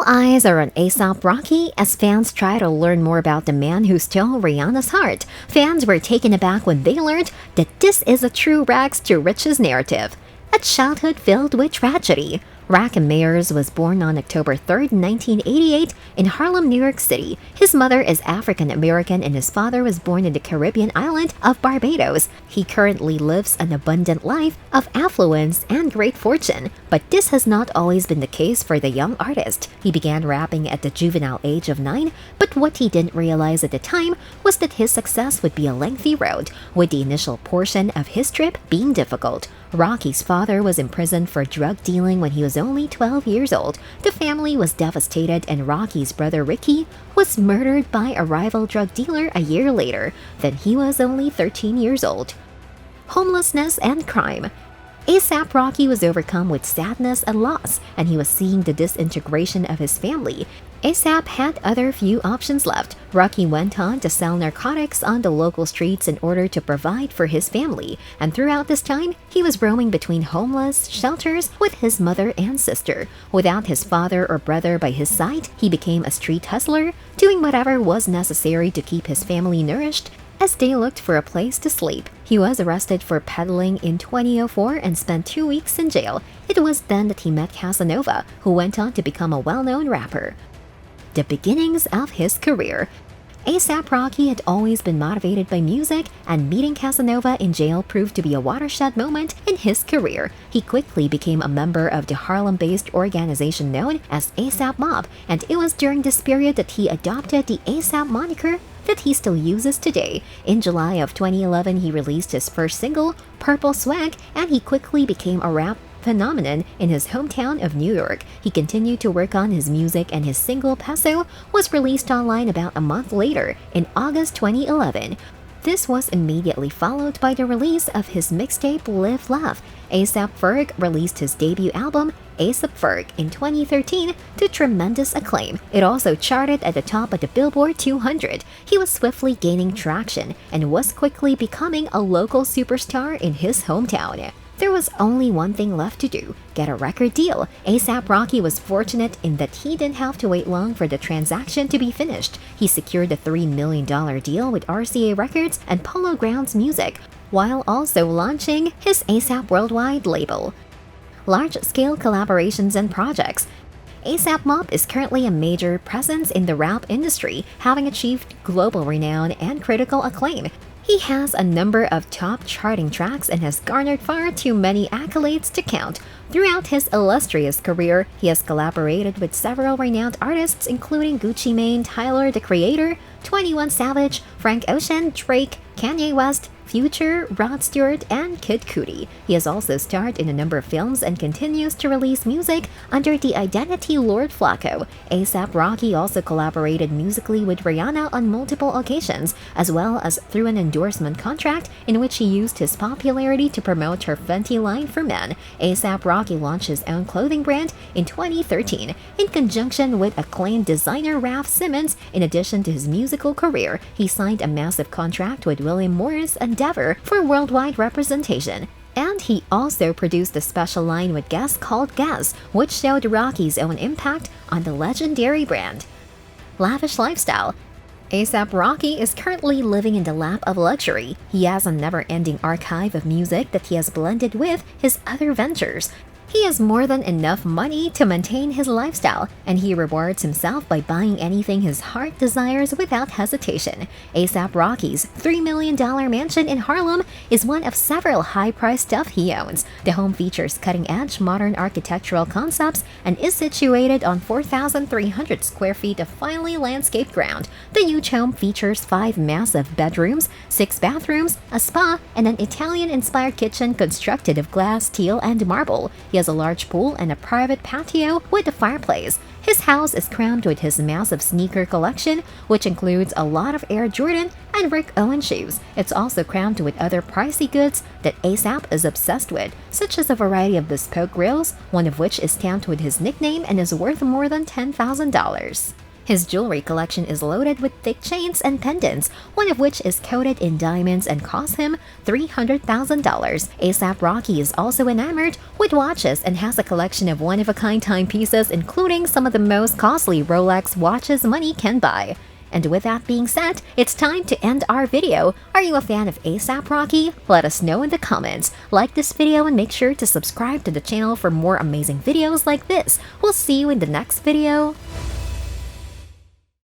eyes are on A$AP Rocky as fans try to learn more about the man who stole Rihanna's heart. Fans were taken aback when they learned that this is a true rags to riches narrative. A childhood filled with tragedy. Rakim Mayers was born on October 3, 1988, in Harlem, New York City. His mother is African American and his father was born in the Caribbean island of Barbados. He currently lives an abundant life of affluence and great fortune, but this has not always been the case for the young artist. He began rapping at the juvenile age of 9, but what he didn't realize at the time was that his success would be a lengthy road, with the initial portion of his trip being difficult. Rocky's father was imprisoned for drug dealing when he was only 12 years old. The family was devastated and Rocky's brother Ricky was murdered by a rival drug dealer a year later. Then he was only 13 years old. Homelessness and crime. A$AP Rocky was overcome with sadness and loss, and he was seeing the disintegration of his family. A$AP had other few options left. Rocky went on to sell narcotics on the local streets in order to provide for his family, and throughout this time, he was roaming between homeless shelters with his mother and sister. Without his father or brother by his side, he became a street hustler, doing whatever was necessary to keep his family nourished as they looked for a place to sleep. He was arrested for peddling in 2004 and spent 2 weeks in jail. It was then that he met Casanova, who went on to become a well-known rapper. The beginnings of his career. A$AP Rocky had always been motivated by music, and meeting Casanova in jail proved to be a watershed moment in his career. He quickly became a member of the Harlem-based organization known as A$AP Mob, and it was during this period that he adopted the A$AP moniker that he still uses today. In July of 2011, he released his first single, Purple Swag, and he quickly became a rap phenomenon in his hometown of New York. He continued to work on his music, and his single Peso was released online about a month later, in August 2011. This was immediately followed by the release of his mixtape Live Love. A$AP Ferg released his debut album, A$AP Ferg, in 2013 to tremendous acclaim. It also charted at the top of the Billboard 200. He was swiftly gaining traction and was quickly becoming a local superstar in his hometown. There was only one thing left to do: get a record deal. A$AP Rocky was fortunate in that he didn't have to wait long for the transaction to be finished. He secured a $3 million deal with RCA Records and Polo Grounds Music, while also launching his A$AP Worldwide label. Large-scale collaborations and projects. A$AP Mob is currently a major presence in the rap industry, having achieved global renown and critical acclaim. He has a number of top charting tracks and has garnered far too many accolades to count. Throughout his illustrious career, he has collaborated with several renowned artists including Gucci Mane, Tyler, the Creator, 21 Savage, Frank Ocean, Drake, Kanye West, Future, Rod Stewart, and Kid Cudi. He has also starred in a number of films and continues to release music under the identity Lord Flacco. A$AP Rocky also collaborated musically with Rihanna on multiple occasions, as well as through an endorsement contract in which he used his popularity to promote her Fenty line for men. A$AP Rocky launched his own clothing brand in 2013 in conjunction with acclaimed designer Raf Simons. In addition to his musical career, he signed a massive contract with William Morris Endeavor for worldwide representation. And he also produced a special line with Guess called Guess, which showed Rocky's own impact on the legendary brand. Lavish Lifestyle. A$AP Rocky is currently living in the lap of luxury. He has a never-ending archive of music that he has blended with his other ventures. He has more than enough money to maintain his lifestyle, and he rewards himself by buying anything his heart desires without hesitation. A$AP Rocky's $3 million mansion in Harlem is one of several high-priced stuff he owns. The home features cutting-edge modern architectural concepts and is situated on 4,300 square feet of finely landscaped ground. The huge home features 5 massive bedrooms, 6 bathrooms, a spa, and an Italian-inspired kitchen constructed of glass, steel, and marble. He has a large pool and a private patio with a fireplace. His house is crowned with his massive sneaker collection, which includes a lot of Air Jordan and Rick Owens shoes. It's also crowned with other pricey goods that A$AP is obsessed with, such as a variety of bespoke grills, one of which is stamped with his nickname and is worth more than $10,000. His jewelry collection is loaded with thick chains and pendants, one of which is coated in diamonds and cost him $300,000. ASAP Rocky is also enamored with watches and has a collection of one-of-a-kind timepieces, including some of the most costly Rolex watches money can buy. And with that being said, it's time to end our video. Are you a fan of ASAP Rocky? Let us know in the comments. Like this video and make sure to subscribe to the channel for more amazing videos like this. We'll see you in the next video.